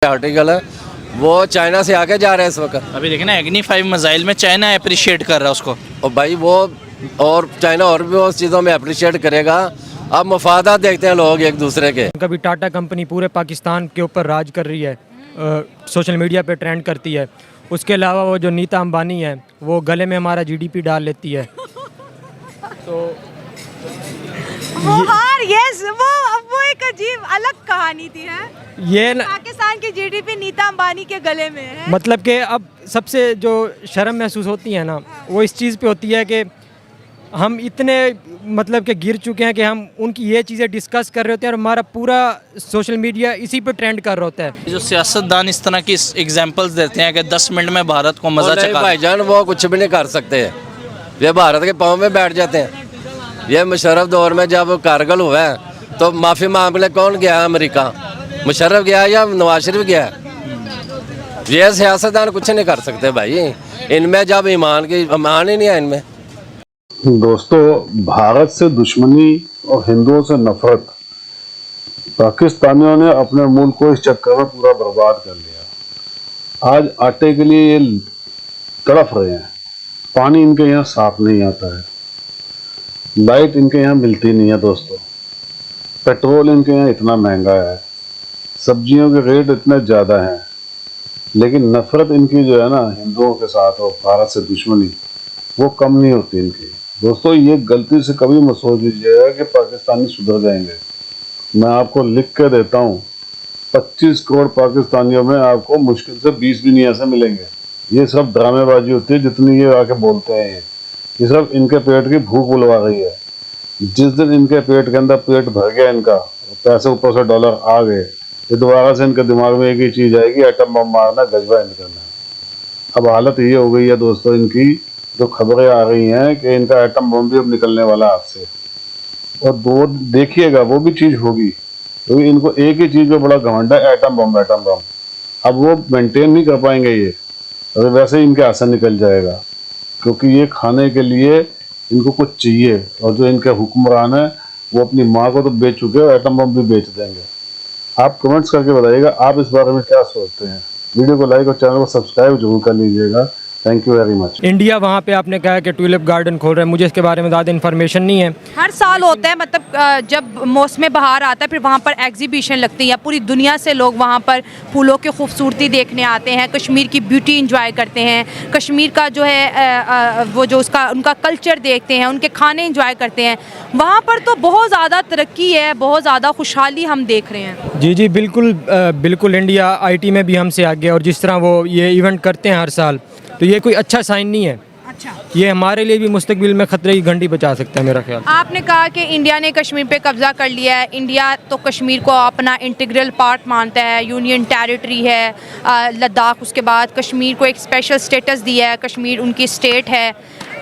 Article है वो China से आके जा रहे हैं इस वक्त। अभी देखें ना, एग्नी 5 मिसाइल में चाइना अप्रिशिएट कर रहा है उसको। और भाई वो और चाइना और भी उस चीज़ों में अप्रिशिएट करेगा। अब मफादात देखते हैं लोग एक दूसरे के। कभी टाटा कंपनी पूरे पाकिस्तान के ऊपर राज कर रही है, सोशल मीडिया पे ट्रेंड करती है। उसके अलावा वो जो नीता अंबानी है वो गले में हमारा जीडीपी डाल लेती है। तो वो एक अजीब अलग कहानी थी है। ये पाकिस्तान की जीडीपी नीता अंबानी के गले में है। मतलब कि अब सबसे जो शर्म महसूस होती है ना, वो इस चीज़ पे होती है कि हम इतने मतलब कि गिर चुके हैं कि हम उनकी ये चीज़ें डिस्कस कर रहे होते हैं और हमारा पूरा सोशल मीडिया इसी पे ट्रेंड कर रहा होता है। जो सियासतदान इस तरह की एग्जांपल्स देते हैं कि 10 मिनट में भारत को मजा चखा। भाईजान वो कुछ भी नहीं कर सकते, ये भारत के पाँव में बैठ जाते हैं। ये मुशर्रफ दौर में जब कारगिल हुआ है तो माफ़ी मांगने कौन गया है? अमेरिका। मुशर्रफ गया या नवाज शरीफ गया? ये सियासतदान कुछ नहीं कर सकते भाई। इनमें जब ईमान ही नहीं है इनमें। दोस्तों, भारत से दुश्मनी और हिंदुओं से नफरत, पाकिस्तानियों ने अपने मुल्क को इस चक्कर में पूरा बर्बाद कर लिया। आज आटे के लिए ये तड़फ रहे हैं। पानी इनके यहाँ साफ नहीं आता है, लाइट इनके यहाँ मिलती नहीं है दोस्तों, पेट्रोल इनके यहाँ इतना महंगा है, सब्जियों के रेट इतने ज़्यादा हैं, लेकिन नफरत इनकी जो है ना हिंदुओं के साथ और भारत से दुश्मनी, वो कम नहीं होती इनकी। दोस्तों, ये गलती से कभी मत सोच लीजिएगा कि पाकिस्तानी सुधर जाएंगे। मैं आपको लिख के देता हूँ, 25 करोड़ पाकिस्तानियों में आपको मुश्किल से 20 भी नहीं ऐसे मिलेंगे। ये सब ड्रामेबाजी होती है जितनी ये आके बोलते हैं। ये सब इनके पेट की भूख बुलवा रही है। जिस दिन इनके पेट के अंदर पेट भर गया इनका, पैसे ऊपर से डॉलर आ गए, ये दोबारा से इनके दिमाग में एक ही चीज़ आएगी, एटम बम मारना, गजबा निकलना। अब हालत ये हो गई है दोस्तों इनकी, जो खबरें आ रही हैं कि इनका एटम बम भी अब निकलने वाला हाथ से। और दो देखिएगा वो भी चीज़ होगी, क्योंकि इनको एक ही चीज़ पे बड़ा घमंड है, एटम बम एटम बम। अब वो मेंटेन नहीं कर पाएंगे ये, और वैसे ही इनके आसन निकल जाएगा, क्योंकि ये खाने के लिए इनको कुछ चाहिए। और जो इनके हुक्मरान है वो अपनी माँ को तो बेच चुके हैं, एटम बम भी बेच देंगे। आप कमेंट्स करके बताइएगा आप इस बारे में क्या सोचते हैं। वीडियो को लाइक और चैनल को सब्सक्राइब जरूर कर लीजिएगा। Thank you very much. India वहाँ पे आपने कहा कि ट्यूलिप गार्डन खोल रहे हैं, मुझे इसके बारे में ज़्यादा इन्फॉर्मेशन नहीं है। हर साल होता है, मतलब जब मौसम बहार आता है फिर वहाँ पर एग्जीबिशन लगती है। पूरी दुनिया से लोग वहाँ पर फूलों की खूबसूरती देखने आते हैं, कश्मीर की ब्यूटी इंजॉय करते हैं, कश्मीर का जो है वो जो उनका कल्चर देखते हैं, उनके खाने इंजॉय करते हैं। वहाँ पर तो बहुत ज़्यादा तरक्की है, बहुत ज़्यादा खुशहाली हम देख रहे हैं। जी बिल्कुल बिल्कुल। इंडिया IT में भी हमसे आगे, और जिस तरह वो ये इवेंट करते हैं हर साल, तो ये कोई अच्छा साइन नहीं है। अच्छा, ये हमारे लिए भी मुस्तकबिल में खतरे की घंटी बचा सकता है मेरा ख्याल। आपने कहा कि इंडिया ने कश्मीर पे कब्जा कर लिया है। इंडिया तो कश्मीर को अपना इंटीग्रल पार्ट मानता है, यूनियन टेरिटरी है लद्दाख। उसके बाद कश्मीर को एक स्पेशल स्टेटस दिया है, कश्मीर उनकी स्टेट है।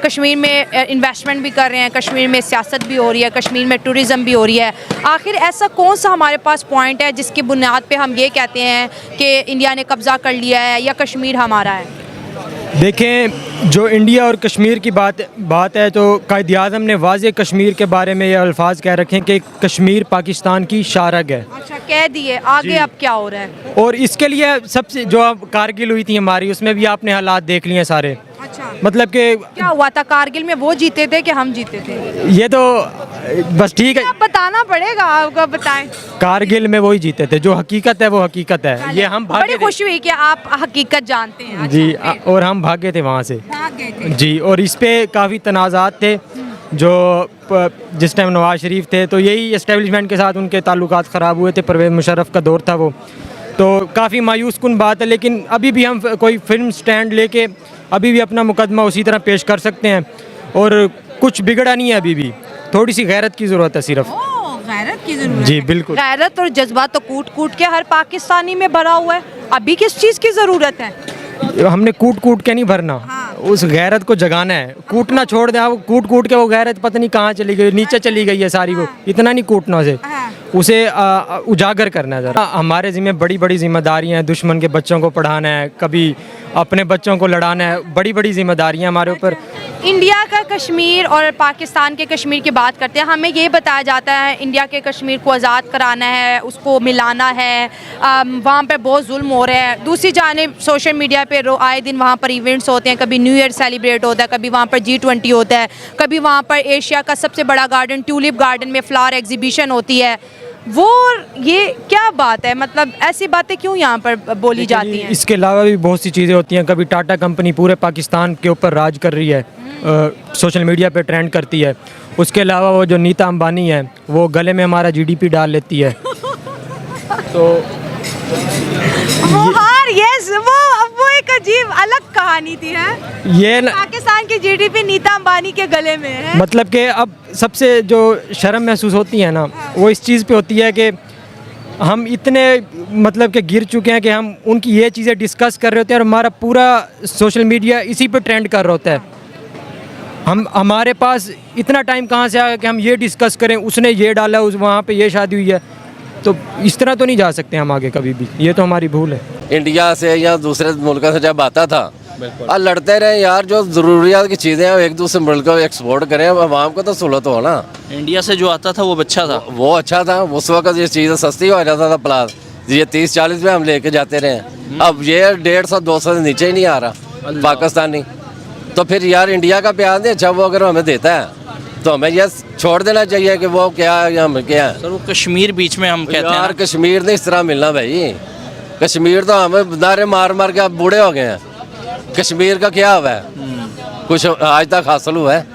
कश्मीर में इन्वेस्टमेंट भी कर रहे हैं, कश्मीर में सियासत भी हो रही है, कश्मीर में टूरिज़्म भी हो रही है। आखिर ऐसा कौन सा हमारे पास पॉइंट है जिसकी बुनियाद पे हम ये कहते हैं कि इंडिया ने कब्जा कर लिया है या कश्मीर हमारा है? देखें, जो इंडिया और कश्मीर की बात है तो कायद आज़म ने वाज़े कश्मीर के बारे में ये अल्फाज कह रखे हैं कि कश्मीर पाकिस्तान की शारग है। अच्छा, कह दिए। आगे अब क्या हो रहा है? और इसके लिए सबसे जो अब कारगिल हुई थी हमारी, उसमें भी आपने हालात देख लिए सारे। अच्छा, मतलब कि क्या हुआ था कारगिल में? वो जीते थे कि हम जीते थे? ये तो बस ठीक है, आप बताना पड़ेगा, आपको बताएं। कारगिल में वही जीते थे, जो हकीकत है वो हकीकत है। ये हम बड़ी भागे खुशी हुई कि आप हकीकत जानते हैं। अच्छा, जी, और हम भागे थे वहाँ से। भाग गए थे। जी, और इस पे काफ़ी तनाज़ात थे। जो जिस टाइम नवाज शरीफ थे तो यही एस्टेब्लिशमेंट के साथ उनके ताल्लुकात ख़राब हुए थे, परवेज़ मुशर्रफ का दौर था वो, तो काफ़ी मायूस कुन बात है। लेकिन अभी भी हम कोई फिल्म स्टैंड लेके अभी भी अपना मुकदमा उसी तरह पेश कर सकते हैं, और कुछ बिगड़ा नहीं है। अभी भी थोड़ी सी गैरत की ज़रूरत है सिर्फ। गैरत की जरूरत जी है। बिल्कुल। गैरत और जज्बा तो कूट कूट के हर पाकिस्तानी में भरा हुआ है। अभी किस चीज़ की ज़रूरत है? हमने कूट के नहीं भरना, उस गैरत को जगाना है। कूटना छोड़ दे, आप कूट के वो गैरत पता नहीं कहाँ चली गई, नीचे चली गई है सारी। वो इतना नहीं कूटना उसे उजागर करना है ज़रा। हमारे ज़िम्मे बड़ी बड़ी जिम्मेदारियाँ हैं। दुश्मन के बच्चों को पढ़ाना है, कभी अपने बच्चों को लड़ाना है, बड़ी बड़ी जिम्मेदारियाँ हमारे ऊपर। इंडिया इसके अलावा भी बहुत सी चीज़ें होती हैं। कभी टाटा कंपनी पूरे पाकिस्तान के ऊपर राज कर रही है, सोशल मीडिया पे ट्रेंड करती है। उसके अलावा वो जो नीता अंबानी है वो गले में हमारा GDP डाल लेती है। तो वो हार यस वो एक अजीब अलग कहानी थी है। ये पाकिस्तान की GDP नीता अंबानी के गले में है। मतलब कि अब सबसे जो शर्म महसूस होती है ना, वो इस चीज़ पे होती है कि हम इतने मतलब कि गिर चुके हैं कि हम उनकी ये चीज़ें डिस्कस कर रहे होते हैं और हमारा पूरा सोशल मीडिया इसी पे ट्रेंड कर रहा होता है। हमारे पास इतना टाइम कहाँ से आया कि हम ये डिस्कस करें, उसने ये डाला, उस वहाँ पे ये शादी हुई है। तो इस तरह तो नहीं जा सकते हम आगे कभी भी, ये तो हमारी भूल है। इंडिया से या दूसरे मुल्कों से जब आता था और लड़ते रहे यार, जो ज़रूरियात की चीज़ें हैं एक दूसरे मुल्क को एक्सपोर्ट करें, आवाम को तो सहूलत हो ना। इंडिया से जो आता था वो अच्छा था। वो अच्छा था, उस वक्त ये चीज़ें सस्ती हो जाता था। प्लास ये 30-40 में हम लेके जाते रहे, अब ये 150-200 से नीचे ही नहीं आ रहा पाकिस्तानी। तो फिर यार इंडिया का प्यार नहीं अच्छा, वो अगर हमें देता है तो हमें ये छोड़ देना चाहिए कि वो क्या है या हम क्या है। सर वो कश्मीर बीच में हम कहते हैं यार ना। कश्मीर नहीं इस तरह मिलना भाई। कश्मीर तो हमें नारे मार मार के अब बूढ़े हो गए हैं। कश्मीर का क्या हुआ है, कुछ आज तक हासिल हुआ है?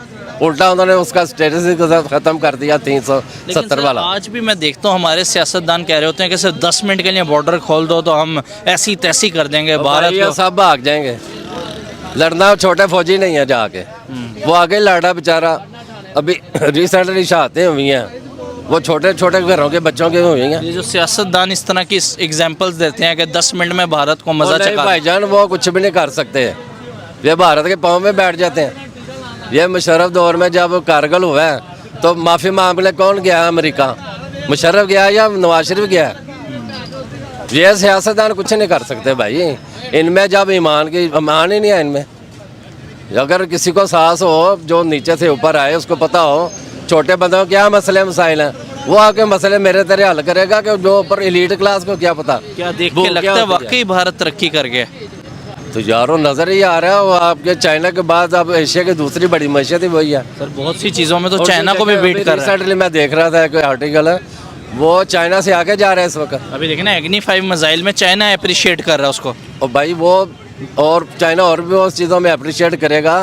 उल्टा उन्होंने उसका स्टेटस ही खत्म कर दिया, लेकिन 370 सर, वाला। आज भी मैं देखता हूँ हमारे सियासतदान कह रहे होते हैं कि सिर्फ 10 मिनट के लिए बॉर्डर खोल दो तो हम ऐसी तैसी कर देंगे भारत ये को। सब भाग जाएंगे। लड़ना छोटे फौजी नहीं है जाके, वो आगे लड़ा बेचारा। अभी रिसेंटली शादी हुई हैं, वो छोटे छोटे घरों के बच्चों की हुई हैं। ये जो सियासतदान इस तरह की एग्जांपल्स देते हैं कि 10 मिनट में भारत को मजा नहीं चखा। भाईजान, वो कुछ भी नहीं कर सकते। ये भारत के पाँव में बैठ जाते हैं। ये मुशर्रफ दौर में जब कारगिल हुआ है तो माफ़ी मांगने कौन गया है? अमेरिका। मुशर्रफ गया या नवाज शरीफ गया? ये सियासतदान कुछ नहीं कर सकते भाई। इनमें जब ईमान ही नहीं है इनमें। अगर किसी को साहस हो, जो नीचे से ऊपर आए, उसको पता हो छोटे बंदों को क्या मसले मसाइल हैं, वो आके मसले मेरे तेरे हल करेगा। कि जो ऊपर एलीट क्लास को क्या पता। क्या देख वो के लगता क्या है होता वाकई भारत तरक्की कर गया? तो यारों नजर ही आ रहा है। वो आपके चाइना के बाद अब एशिया की दूसरी बड़ी मैशियत ही वही है। सर बहुत सी चीज़ों में तो चाइना को भी बीट कर रहा है। रिसेंटली मैं देख रहा था कोई आर्टिकल है, वो चाइना से आगे जा रहे हैं इस वक्त। अभी देखिए ना, एग्नी 5 मिसाइल में चाइना अप्रिशिएट कर रहा है उसको। और भाई वो और चाइना और भी उस चीज़ों में अप्रिशिएट करेगा।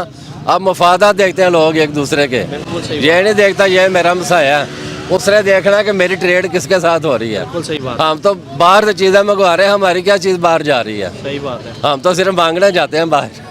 अब मफादात देखते हैं लोग एक दूसरे के, ये नहीं देखता ये मेरा मसाया है, उसने देखना है कि मेरी ट्रेड किसके साथ हो रही है। बिल्कुल सही बात। हम तो बाहर से चीज़ें मंगवा रहे हैं, हमारी क्या चीज़ बाहर जा रही है? सही बात है। हम तो सिर्फ मांगने जाते हैं बाहर।